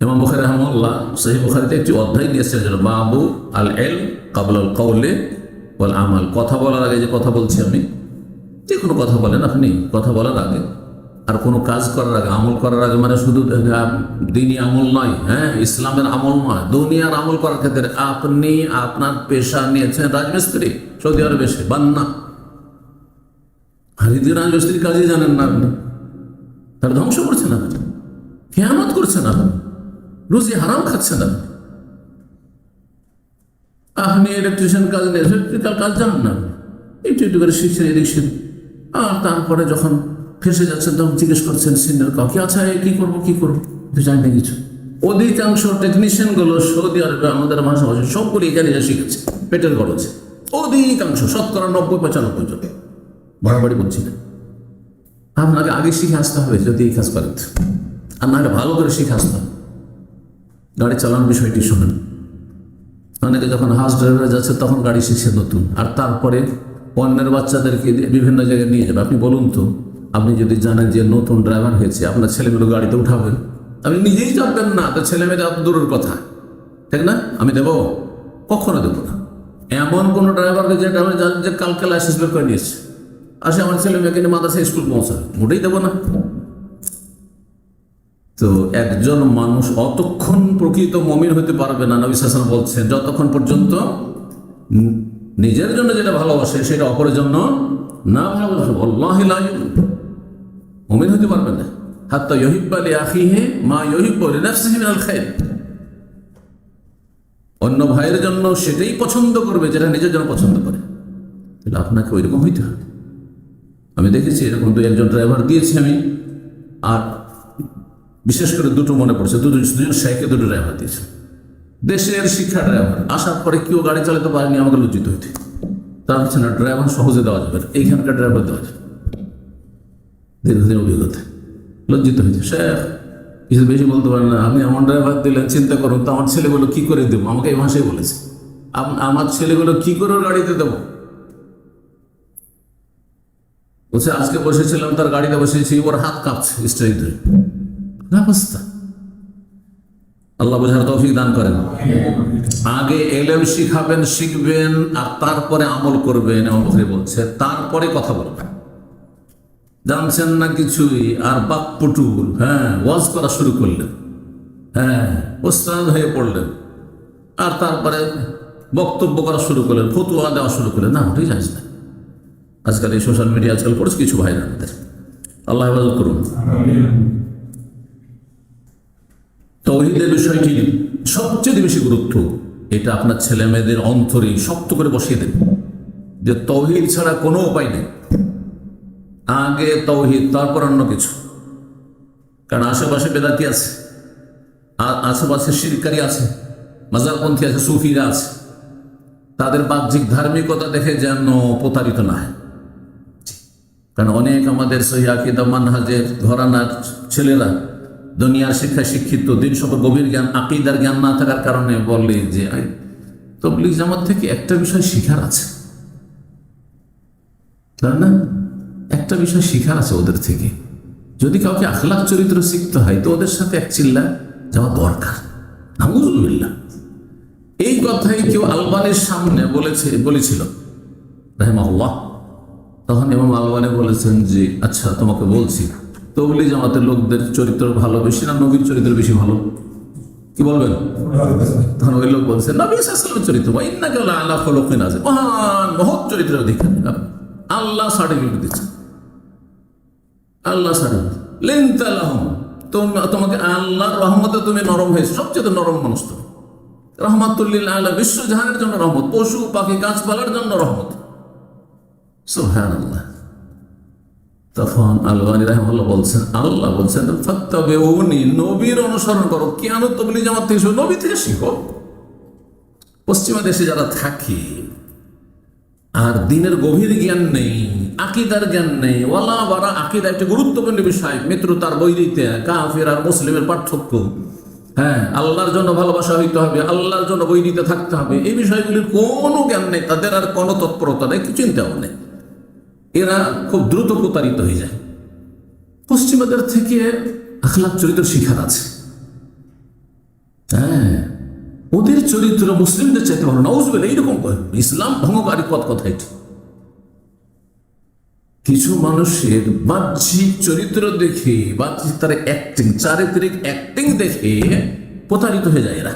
ইমাম বুখারী রাহিমাহুল্লাহ সহিহ বুখারীতে একটি অধ্যায় দিয়েছেন, বাবু আল ইলম ক্বাবলা আল কওলি ওয়াল আমাল। কথা বলার আগে যে কথা বলছি আমি, যে কোনো কথা বলেন আপনি, কথা বলার আগে আর কোনো কাজ করার আগে, আমল করার আগে, মানে শুধু দিনই আমল নয়, হ্যাঁ ইসলামের আমল নয়, দুনিয়ার আমল করার ক্ষেত্রে আপনি আপনার পেশা নিয়েছেন রাজমিস্ত্রি, সৌদি আরবে এসে বান্না, হারিদি রাজমিস্ত্রির কাজই জানেন না আপনি, তার ধ্বংস করছেন আপনি, খেয়ানত করছেন আপনি, রুজি হারাম খাচ্ছেন আপনি। আপনি ইলেকট্রিশিয়ান কাজ নিয়ে ইলেকট্রিক্যাল কাজ জানেন না, একটু একটু করে শিখছেন এদিক সেদিক, আর তারপরে যখন ফেসে যাচ্ছেন তখন জিজ্ঞেস করছেন সিনিয়র কাউকে, আচ্ছা কি করবো জানি না কিছু। অধিকাংশ টেকনিশিয়ানগুলো সৌদি আরবে আমাদের ভাষাভাষী সবগুলি এখানে শিখেছে পেটের খরচে, অধিকাংশ 90-95% জন বাড়াবাড়ি বলছি না। আপনাকে আগে শিখে আসতে হবে যদি এই কাজ করেন, আর না ভালো করে শিখে আসতে হবে। গাড়ি চালানোর বিষয়টি শোনেন, অনেকে যখন হাউস ড্রাইভারে যাচ্ছে তখন গাড়ি শিখছে নতুন, আর তারপরে অন্যের বাচ্চাদেরকে বিভিন্ন জায়গায় নিয়ে যাবে। আপনি বলুন তো, আপনি যদি জানেন যে নতুন ড্রাইভার হয়েছে, আপনার ছেলেমেয়েগুলো গাড়িতে উঠাবেন, আপনি নিজেই যাবেন না, তো ছেলেমেয়েদের এত দূরের কথা, ঠিক না? আমি দেবো? কখনো দেবো না। এমন কোনো ড্রাইভারকে যে ড্রাইভার জানেন যে কালকে লাইসেন্স বের করে নিয়েছে, আসে আমার ছেলে মেয়েকে নিয়ে মাদ্রাসা স্কুল পৌঁছাবে, মোটেই দেবো না। তো একজন মানুষ অতক্ষণ প্রকৃত মুমিন হতে পারবে না, নবী সাল্লাল্লাহু আলাইহি ওয়াসাল্লাম বলছেন, যতক্ষণ পর্যন্ত নিজের জন্য যেটা ভালোবাসে সেটা অপরের জন্য না ভালোবাসে, ওয়াল্লাহি লা মুমিন হতে পারবে না। হাত্তা ইউহিব্বা লিআখিহি মা ইউহিব্বু লিনাফসিহি মিনাল খায়র, অন্য ভাইয়ের জন্য সেটাই পছন্দ করবে যেটা নিজের জন্য পছন্দ করে। তাহলে আপনাকে ওইরকম হইতে হবে। আমি দেখেছি এরকম একজন ড্রাইভার দিয়েছি আমি, আর বিশেষ করে দুটো মনে পড়ছে, দুজন শাইখে দুটো ড্রাইভার দিয়েছে, দেশের শিক্ষা ড্রাইভার। আসার পরে কেউ গাড়ি চালাতে পারেনি, আমাকে লজ্জিত হইতে। তার হচ্ছে না, ড্রাইভার সহজে দেওয়া যাবে, এইখানকার ড্রাইভার দেওয়া যাবে, দীর্ঘদিন অভিজ্ঞতা, লজ্জিত হয়েছে। শেখ কিছু বেশি বলতে পারেন না, আপনি এমন ড্রাইভার দিলেন, চিন্তা করুন তো আমার ছেলেগুলো কি করে দেবো, আমাকে এই ভাষায় বলেছে, আমার ছেলেগুলো কি করে গাড়িতে দেবো। বলছে আজকে বসেছিলাম, তার গাড়িতে বসেছি, ওর হাত কাঁপছে স্ট্রাইক ধরে, অবস্থা। আল্লাহ বোঝার তৌফিক দান করেন। আগে এলেম শিখবেন, আর তারপরে আমল করবেন। এমন বলছে তারপরে কথা বলবেন। জানছেন না কিছুই, আর বাকপটুল, হ্যাঁ ওয়াজ করা শুরু করলেন, হ্যাঁ ওস্তাদ হয়ে পড়লেন, আর তারপরে বক্তব্য করা শুরু করলেন, ফতোয়া দেওয়া শুরু করলেন, না ওটাই জানিস না। আজকাল এই সোশ্যাল মিডিয়া আজকাল পড়েছে কিছু ভাইরা আমাদের, আল্লাহ হেফাজত করুন। তাওহীদের বিষয়টি সবচেয়ে বেশি গুরুত্ব, এটা আপনার ছেলে মেয়েদের অন্তরে শক্ত করে বসিয়ে দেন যে তাওহীদ ছাড়া কোনো উপায় নেই। আগে তাওহীদ, তারপর অন্য কিছু। কারণ আশেপাশে বেদাতি আছে, আশেপাশে শিরকারী আছে, মাজারপন্থী আছে, সুফিরা আছে, তাদের বাহ্যিক ধার্মিকতা দেখে যেন প্রতারিত না হয়। কারণ অনেক আমাদের সহিহ আকীদা মানহাজের ঘরানার ছেলেরা দুনিয়ার শিক্ষায় শিক্ষিত, দিন সম্পর্কে গভীর জ্ঞান, আকীদার জ্ঞান না থাকার কারণে বলে যে তাবলীগ জামাত থেকে একটা বিষয় শিখার আছে, তাই না? একটা বিষয় শিখার আছে ওদের থেকে। যদি কাউকে আখলাক চরিত্র শিখতে হয় তো ওদের সাথে এক চিল্লা যাওয়া দরকার। নাউযুবিল্লাহ। এই কথাই কেউ আলবানির সামনে বলেছিল রাহিমাহুল্লাহ। তখন ইমাম আলবানি বলেছেন যে আচ্ছা তোমাকে বলছি, তাবলীগ জামাতের লোকদের চরিত্র ভালো বেশি না নবীর চরিত্র বেশি ভালো? কি বলবেন? তখন ওই লোক বলছে নবী সাল্লাল্লাহু আলাইহি ওয়াসাল্লামের চরিত্র, ইন্নাকা লাআলা খুলুকিন আযীম, মহান মহৎ চরিত্রের অধিকারী। আল্লাহ সার্টিফিকেট দিচ্ছে, আল্লাহ সার্টিফিকেট লিনতা লাহুম, তোমাকে আল্লাহর রহমতে তুমি নরম হয়েছে, সবচেয়ে নরম মানুষ তুমি, রহমাতুল লিল আলামিন, বিশ্বজাহানের জন্য রহমত, পশু পাখি গাছপালার জন্য রহমত। সুবহানাল্লাহ। তখন আলবানী রাহিমাহুল্লাহ বলছেন, আল্লাহ বলছেন ফাত্তাবিউনি, নবীর অনুসরণ করো। কেন তাবলীগ জামাত থেকে শিখো? নবী থেকে শিখো। পশ্চিমা দেশে যারা থাকে আর দিনের গভীর জ্ঞান নেই, আকীদার জ্ঞান নেই, ওয়ালা বারা আকীদা একটা গুরুত্বপূর্ণ বিষয়, মিত্রতার বৈরিতা, কাফের আর মুসলিমের পার্থক্য, হ্যাঁ আল্লাহর জন্য ভালোবাসা হইতে হবে, আল্লাহর জন্য বৈরিতা থাকতে হবে, এই বিষয়গুলির কোনো জ্ঞান নেই তাদের, আর কোনো তৎপরতা নেই, কিছু চিন্তাও নেই। এরা খুব দ্রুত প্রতারিত হয়ে যায়। পশ্চিমাদের থেকে আখলাক চরিত্র শিখার আছে, চরিত্র মুসলিমদের চাইতে ভালো, নাউজুবিল্লাহ, এইরকম ইসলাম ভঙ্গকারী কথা এটি। কিছু মানুষের বাহ্যিক চরিত্র দেখে, বাহ্যিক তার অ্যাক্টিং, চারিত্রিক অ্যাক্টিং দেখে প্রতারিত হয়ে যায় এরা।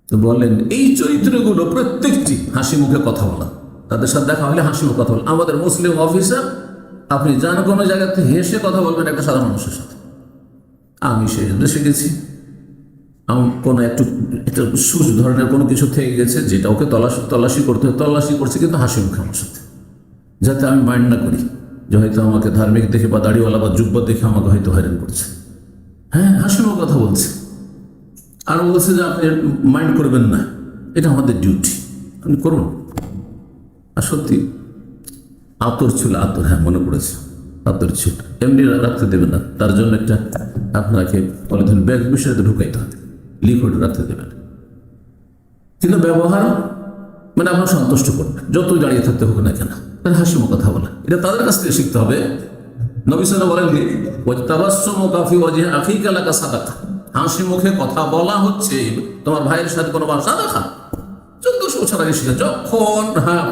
তো বলেন এই চরিত্রগুলো প্রত্যেকটি হাসি মুখে কথা বলা, তাদের সাথে দেখা হলে হাসি মুখে কথা বলা। আমাদের মুসলিম অফিসার, আপনি যান কোনো জায়গাতে হেসে কথা বলবেন একটা সাধারণ মানুষের সাথে। আমি সেই দেশে গেছি, কোনো একটা সুচ ধরনের কোনো কিছু থেকে গেছে, যেটা ওকে তল্লাশি করতে হয়, তল্লাশি করছে কিন্তু হাসি মুখে আমার সাথে, যাতে আমি মাইন্ড না করি যে হয়তো আমাকে ধার্মিক দেখে বা দাড়িওয়ালা বা যুব্বত দেখে আমাকে হয়তো হয়রান করছে। হ্যাঁ, হাসি মুখে কথা বলছে, আর বলছে যে আপনি মাইন্ড করবেন না, এটা আমাদের ডিউটি, আপনি করুন। আর সত্যি আতর ছিল, আতর, হ্যাঁ মনে পড়েছে, আতর ছিল, এমনি রাখতে দেবেন না, তার জন্য একটা আপনাকে পলিথিন ব্যাগ বিষয়তে ঢুকাইতে হবে, লিকুইড রাখতে দেবেন। কিন্তু ব্যবহার মানে আপনার সন্তুষ্ট করবে, যতই দাঁড়িয়ে থাকতে হবে না কেন, তার হাসি মুখে কথা বলা, এটা তাদের কাছ থেকে শিখতে হবে। নবী সাল্লাল্লাহু আলাইহি ওয়াসাল্লাম তাবাসসুমু কাফি ওয়াজহি আখিকা লাকা সাদাকা, হাসি মুখে কথা বলা হচ্ছে তোমার ভাইয়ের সাথে কোনো সাদাকা। 1400 বছর আগে শিখে, যখন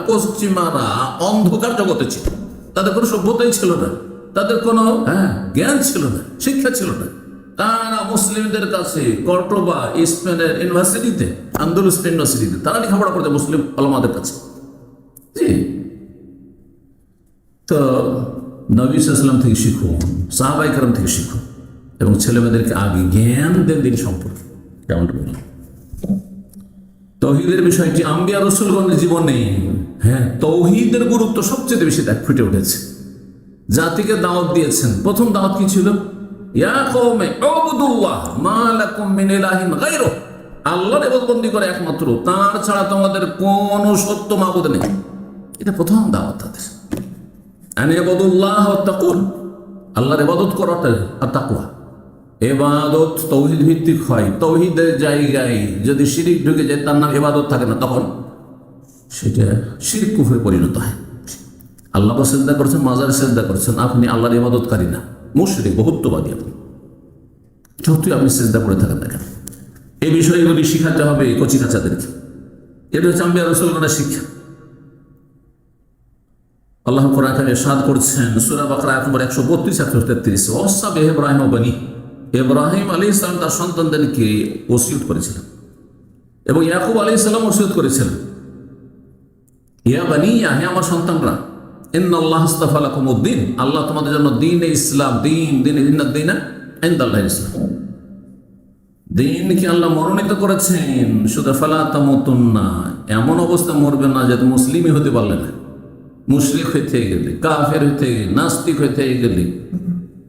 পশ্চিমারা অন্ধকার জগতে ছিল, তাদের কোনো সভ্যতাই ছিল না, তাদের কোনো জ্ঞান ছিল না, শিক্ষা ছিল না, তারা মুসলিমদের কাছে কর্ডোবা স্পেনের ইউনিভার্সিটিতে, আন্দালুস ইউনিভার্সিটিতে তারা লেখাপড়া করতে মুসলিম ওলামাদের কাছে। জি, তো নবী সাল্লাল্লাহু আলাইহি ওয়াসাল্লাম থেকে শিখুন, সাহাবায়ে কেরাম থেকে শিখুন, এবং ছেলেমেয়েদেরকে আগে জ্ঞান দেন দিন সম্পর্কে। কেমন বললাম, তৌহিদের বিষয়টি আম্বিয়া রাসূলগণের জীবনে, তৌহিদের গুরুত্ব সবচেয়ে বেশি ফুটে উঠেছে। জাতিকে দাওয়াত দিয়েছেন, প্রথম দাওয়াত কি ছিল? ইয়া কওমি উবুদুল্লাহ মা লাকুম মিন ইলাহিন গায়রু, আল্লাহর ইবাদতবন্দি করে একমাত্র, তার ছাড়া তোমাদের কোনো সত্য মাবুদ নেই। এটা প্রথম দাওয়াত তাদের। আন ইবাদুল্লাহ ওয়া তাকুন, আল্লাহর ইবাদত করাটা আর তাকওয়া। ইবাদত তৌহিদ ভিত্তিক হয়, তৌহিদের জায়গায় যদি শিরিক ঢুকে যায়, তার নাম ইবাদত থাকে না, তখন সেটা শিরক কুফরে পরিণত হয়। আল্লাহকে সিজদা করছেন, মাজারে সিজদা করছেন, আপনি আল্লাহর ইবাদতকারী না, মুশরিক, বহুত্ববাদী আপনি, যতই আপনি সিজদা করে থাকেন না কেন। এই বিষয়গুলি শিখাতে হবে কচি কাচাদেরকে। এটা হচ্ছে আম্বিয়া রাসূলগণের শিক্ষা। আল্লাহ কোরআনে ইরশাদ করছেন সূরা বাকারা আয়াত নম্বর 132-133, ওয়াসা বিহি ইব্রাহিম ওয়া বানি, ইব্রাহিম আলাইহিস সালাম তার সন্তানদেরকে ওসিয়ত করেছিলেন, এবং ইয়াকুব আলাইহিস সালাম ওসিয়ত করেছিলেন, ইয়া বানিয়া, হে আমার সন্তানরা, ইন্নাল্লাহ আস্তাফা লাকুমুদ্দিন, আল্লাহ তোমাদের জন্য দ্বীনে ইসলাম, দ্বীনা ইনদাল্লাহিল ইসলাম, দ্বীনকে আল্লাহ মনোনীত করেছেন। শুধু ফালা তামুতুন্না, এমন অবস্থা মরবে না যে মুসলিমই হতে পারলে না, মুশরিক হইতে গেলে, কাফের হইতে গেলে, নাস্তিক হইতে গেলে,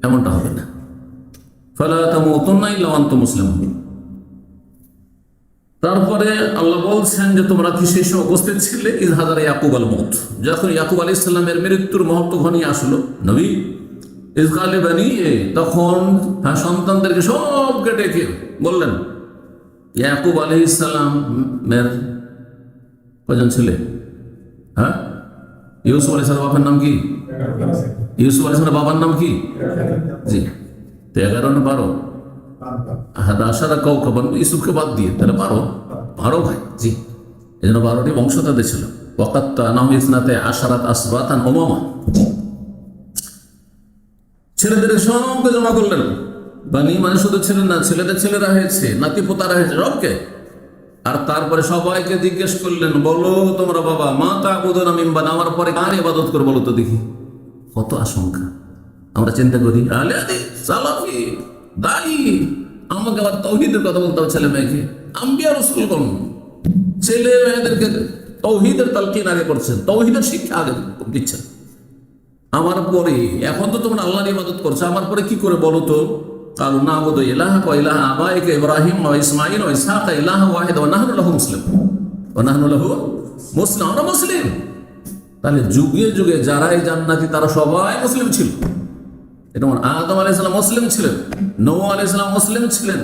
এমনটা হবে না। ফালা তামুতুন্না ইল্লা ওয়া আনতুম মুসলিমুন। তারপরে আল্লাহ বলছেন যে তোমরা কি সেই সময় উপস্থিত ছিলে, ইয হাদারা ইয়াকুব আল মউত, যখন ইয়াকুব আলাইহিস সালামের মৃত্যুর মুহূর্ত ঘনিয়ে আসলো, নবী ইয ক্বালা বানি, তখন সন্তানদেরকে সবকে ডেকে বললেন, ইয়াকুব আলাইহিস সালামের কয়জন ছেলে? ইউসুফ আলাইহিস সালামের বাবার নাম কি? ইউসুফ আলাইহিস সালামের বাবার নাম কি? জি, 11 না 12? আশারা কওকবান, ইউসুফকে বাদ দিয়ে তাহলে 12 ভাই। জি, এই জন্য 12টি বংশ তাদের ছিল। ওয়াকাত্তানাহু ইসনাতা আশারাত আসবাতান উমামা, ছেলেদের সবকে জমা করলেন। বানি মানে শুধু ছিলেন না, ছেলেদের ছেলেরা হয়েছে, নাতি পোতারা হয়েছে, সবকে। আর তারপরে সবাইকে জিজ্ঞেস করলেন, বলো তোমরা বাবা, মা তা'বুদুনা মিন বা'দি, আমার পরে কার ইবাদত করবো বলো তো দেখি। কত আশঙ্কা আমরা চিন্তা করি, আলে আদি সালাফি দায়ী, আমাকে আবার তৌহিদের কথা বলতে হবে ছেলে মেয়েকে। আম্বিয়া রাসূলগণ ছেলে মেয়েদেরকে তৌহিদের তালকিন আগে করছেন, তৌহিদের শিক্ষা আগে দিচ্ছেন। আমার পরে, এখন তো তোমরা আল্লাহর ইবাদত করছো, আমার পরে কি করে বলো তো? কালু না'বুদু ইলাহাকা ওয়া ইলাহা আবাইকা ইব্রাহিম ওয়া ইসমাঈল ওয়া ইসহাকা ইলাহান ওয়াহিদা ওয়া নাহনু লাহু মুসলিমুন, আমরা মুসলিম। তাহলে যুগে যুগে যারাই জান্নাতি তারা সবাই মুসলিম ছিল। এটা আদম আলাইহিস সালাম মুসলিম ছিলেন, নূহ আলাইহিস সালাম মুসলিম ছিলেন,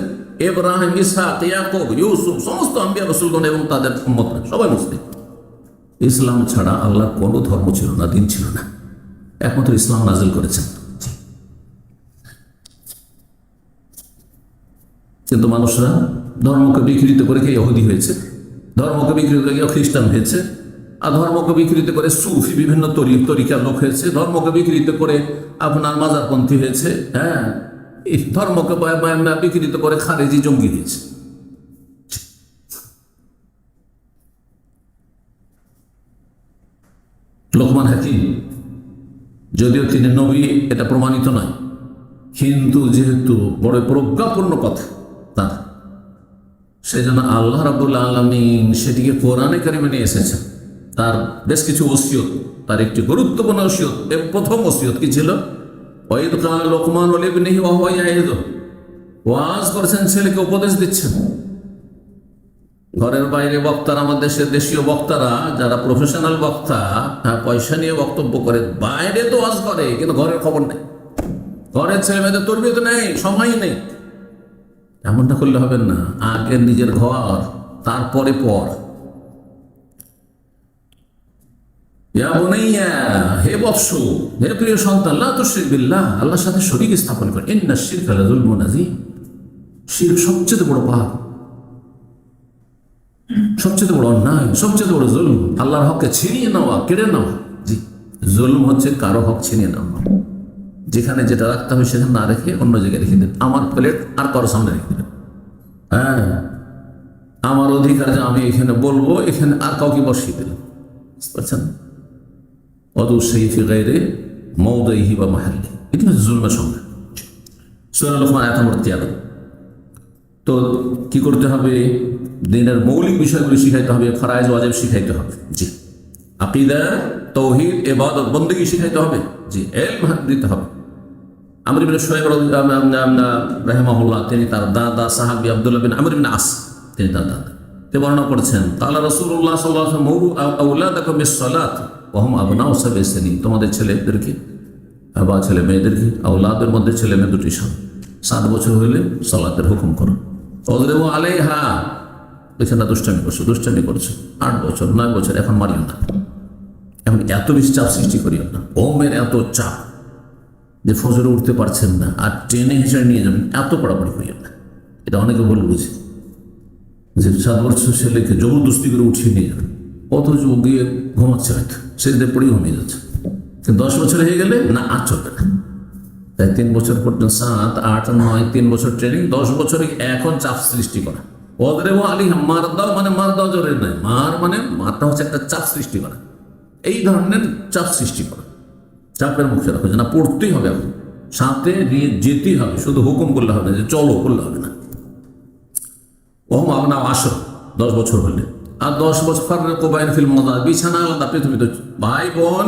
ইব্রাহিম, ইসহাক, ইয়াকুব, ইউসুফ, সমস্ত আম্বিয়া রাসূলগণ এবং তাদের উম্মতরা সবাই মুসলিম। ইসলাম ছাড়া আল্লাহর কোনো ধর্ম ছিল না, দিন ছিল না, একমাত্র ইসলাম নাযিল করেছেন। কিন্তু মানুষরা ধর্মকে বিকৃত করে কে ইহুদি হয়েছে, ধর্মকে বিকৃত করে কেউ খ্রিস্টান হয়েছে, আর ধর্মকে বিকৃত করে সুফি বিভিন্ন তরিকার লোক হয়েছে, ধর্মকে বিকৃত করে আপনার মাজারপন্থী হয়েছে, হ্যাঁ, এই ধর্মকে বিকৃত করে খারেজি জঙ্গি হয়েছে। লোকমান হাকিম, যদিও তিনি নবী এটা প্রমাণিত নয়, কিন্তু যেহেতু বড় প্রজ্ঞাপূর্ণ কথা তার, সেজন্য আল্লাহ রাব্বুল আলামিন সেটিকে কোরআনে কারিমে নিয়ে এসেছেন। তার বেশ কিছু ওসিয়ত, তার একটি গুরুত্বপূর্ণ ওসিয়ত এবং প্রথম ওসিয়ত কি ছিল? ওয়াইদ কালা লোকমান লিবনিহি ওয়া হুয়া ইয়াইযুহু, ওয়াজ করছেন, ছেলেকে উপদেশ দিচ্ছেন। ঘরের বাইরে বক্তারা, আমাদের দেশের দেশীয় বক্তারা যারা প্রফেশনাল বক্তা, হ্যাঁ, পয়সা নিয়ে বক্তব্য করে, বাইরে তো ওয়াজ করে কিন্তু ঘরের খবর নেই, ঘরের ছেলে মেয়েদের তরবিয়ত নেই, সময় নেই। এমনটা করলে হবে না, আগে নিজের ঘর তারপরে পর। ইয়া বুনাইয়া, হে বৎস, হে প্রিয় সন্তান, লা তুশরিক বিল্লাহ, আল্লাহর সাথে শরীক স্থাপন করে, ইন্নাশ শিরকা লাযুলমুন আযীম, শিরক সবচেয়ে বড় পাপ, সবচেয়ে বড় অন্যায়, সবচেয়ে বড় জুলম, আল্লাহর হককে ছিনিয়ে নেওয়া, কেড়ে নেওয়া। জি, জুলম হচ্ছে কারো হক ছিনিয়ে নেওয়া, যেখানে যেটা রাখতে হবে সেখানে না রেখে অন্য জায়গায় রেখে দেন। আমার প্লেট আর কারো সামনে রেখে দেবেন, হ্যাঁ, আমার অধিকার যে আমি এখানে বলবো, এখানে আর কাউকে বসিয়ে দিলেন, বুঝতে পারছেন? অদু সেইফি গায়রে মওদিহি বা মাহাল্লি, এটা হচ্ছে জুলমের সংজ্ঞা। সূরা লুকমান আয়াত নম্বর 13। তো কি করতে হবে? দিনের মৌলিক বিষয়গুলি শিখাইতে হবে, ফরায়েজ ওয়াজিব শিখাইতে হবে, জি, আকীদা, তাওহীদ, ইবাদত, বন্দেগী শিখাইতে হবে, জি, ইলম দিতে হবে। আমর ইবনে শুআয়ব রাহিমাহুল্লাহ, তিনি তার দাদা সাহাবী আব্দুল্লাহ বিন আমর ইবনে আস, তিনি তার দাদা, তিনি বর্ণনা করেছেন, ক্বালা রাসূলুল্লাহ সাল্লাল্লাহু আলাইহি ওয়াসাল্লাম মুরু আওলাদাকুম বিস-সালাত ওয়া হুম আবনাউ সাবঈ সিনিন, তোমাদের ছেলেদেরকে বা ছেলে মেয়েদেরকে, আওলাদের মধ্যে ছেলে মেয়ে দুটি 7 বছর হইলে সালাতের হুকুম করো। ওযরিবু আলাইহা, এখানে দুষ্টামি করছো, 8 বছর 9 বছর, এখন মারিও না, এখন এত বেশি চাপ সৃষ্টি করিও না। ওমের এত চাপ যে ফজরে উঠতে পারছেন না, আর ট্রেনে হিসেবে নিয়ে যাবেন, এত পড়াপড়ি করিও না। এটা অনেকে বলে বুঝে যে 7 বছর ছেলেকে জবরদস্তি করে উঠিয়ে নিয়ে যাবেন, অথচ গিয়ে ঘুমাচ্ছে, হয়তো সেদিকে পড়েই ঘুমিয়ে যাচ্ছে। কিন্তু 10 বছর হয়ে গেলে না, আর চলবে না। তাই 3 বছর পর্যন্ত, 7, 8, 9, 3 বছর ট্রেনিং, 10 বছরে এখন চাপ সৃষ্টি করা। ওদরেবু আলাইহা, মার দাও মানে মার দাও জোরে নয়, মার মানে মারটা হচ্ছে একটা চাপ সৃষ্টি করা, এই ধরনের চাপ সৃষ্টি করা, চাপের মুখে রাখো যে না, পড়তেই হবে, এখন সাথে নিয়ে যেতেই হবে, শুধু হুকুম করলে হবে না যে চলো, করলে হবে না। ওহম আবনাউ 10, 10 বছর হলে, আর 10 বছর ফাররিকু বাইনা ফিল মাদাজ, বিছানা আলাদা, পৃথিবীতে ভাই বোন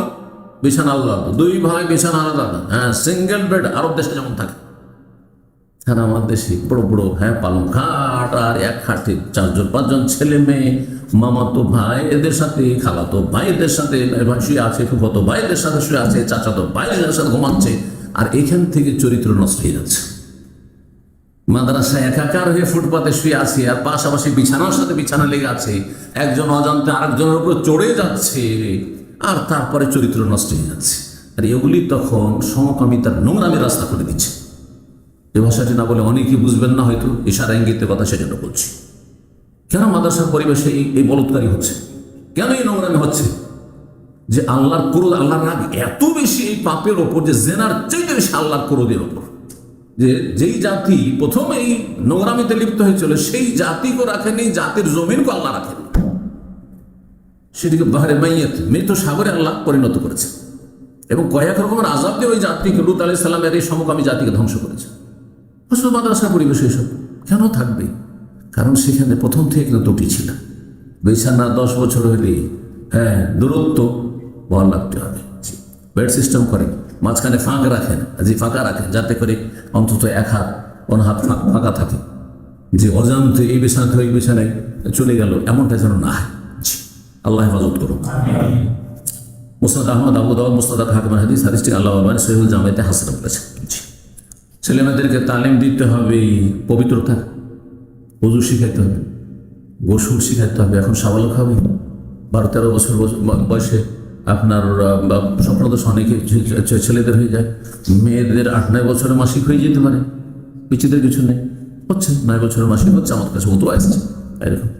বিছানা আলাদা, 2 ভাই বিছানা আলাদা, হ্যাঁ, সিঙ্গেল বেড, আরব দেশে যেমন থাকে। হ্যাঁ, আমার দেশে বড় বড়, হ্যাঁ, পালং খাট, আর এক খাটে 4 জন 5 জন ছেলে মেয়ে, মামাতো ভাই এদের সাথে, খালাতো ভাইদের সাথে শুয়ে আছে, ফুফাতো ভাইদের সাথে শুয়ে আছে, চাচাতো ভাইদের সাথে ঘুমাচ্ছে, আর এখান থেকে চরিত্র নষ্ট হয়ে যাচ্ছে। মাদ্রাসায় একাকার হয়ে ফুটপাতে শুয়ে আছে, আর পাশাপাশি বিছানার সাথে বিছানা লেগে আছে, একজন অজান্তে আরেকজনের উপর চড়ে যাচ্ছে, আর তারপরে চরিত্র নষ্ট হয়ে যাচ্ছে। আর এগুলি তখন সমকামিতার নোংরামি রাস্তা করে দিচ্ছে। এই ভাষাটি না বলে অনেকেই বুঝবেন না, হয়তো ইশারা ইঙ্গিতে কথা, সেজন্য বলছি। কেন মাদ্রাসার পরিবেশে এই বলৎকারী হচ্ছে? কেন এই নোংরামি হচ্ছে? যে আল্লাহর ক্রোধ, আল্লাহর রাগ এত বেশি এই পাপের ওপর, যে জেনার চাইতে বেশি আল্লাহর ক্রোধের ওপর। যে যেই জাতি প্রথম এই নোংরামিতে লিপ্ত হয়েছিল, সেই জাতিকে রাখেনি, জাতির জমিনকে আল্লাহ রাখেনি, সেটিকে বাহারে মাইয়াত, মৃত সাগরে আল্লাহ পরিণত করেছে, এবং কয়েক রকমের আযাব দিয়ে ওই জাতিকে, লূত আলাইহিস সালামের এই সমকামী জাতিকে ধ্বংস করেছে। আসলে মাদ্রাসার পরিবেশ এসব কেন থাকবে? কারণ সেখানে প্রথম থেকে কিন্তু ত্রুটি ছিল। বিছানা 10 বছর হলে, হ্যাঁ, দূরত্ব বল লাগতে হবে, বেড সিস্টেম করে, মাঝখানে ফাঁকা রাখেন, যাতে করে অন্তত 1 হাত 1 হাত ফাঁকা থাকে, যে অজান্তে এই বিছানা থেকে ওই বিছানায় চলে গেল, এমনটা যেন না হয়। আল্লাহ হেফাজত করুন। মুসনাদ আহমদ, আবু দাউদ, মুস্তাদরাক হাকিমের হাদিস, হাদিসটি আল্লাহ সহিহুল জামিতে হাসান বলেছেন। ছেলেমেয়েদেরকে তালিম দিতে হবে পবিত্রতা, ওযু শিখাইতে হবে, গোসল শিখাইতে হবে। এখন সাবালক হবে, 12-13 বছর বয়সে আপনার স্বপ্নদোষ অনেকে ছেলেদের হয়ে যায়, মেয়েদের 8-9 বছরে মাসিক হয়ে যেতে পারে, বিচিত্র কিছু নেই। হচ্ছে 9 বছরের মাসিক হচ্ছে, আমার কাছে মতো আসছে এরকম।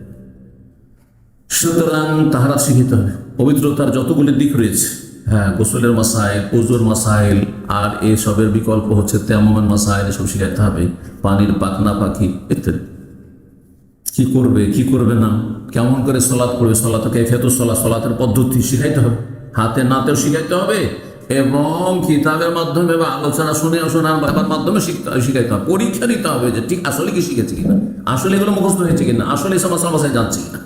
সুতরাং তাহারা শিখিতে হবে। পবিত্রতার যতগুলি দিক রয়েছে, হ্যাঁ, গোসলের মাসাইল, ওজুর মাসাইল, আর এসবের বিকল্প হচ্ছে তেমন মাসাইল, এসব শিখাইতে হবে। পানির পাকনা পাখি ইত্যাদি, কি করবে কি করবে না, কেমন করে সলাৎ করবে, সলাতে কাইফিয়াতুস সালাত, সলাতের পদ্ধতি শিখাইতে হবে, হাতে নাতেও শিখাইতে হবে, এবং কিতাবের মাধ্যমে বা আলোচনা শুনে শোনার বাবার মাধ্যমে শিখাইতে হবে। পরীক্ষা দিতে হবে যে ঠিক আসলে কি শিখেছে কিনা, আসলে এগুলো মুখস্থ হয়েছে কিনা, আসলে এসব মাসাইল জানছে কিনা।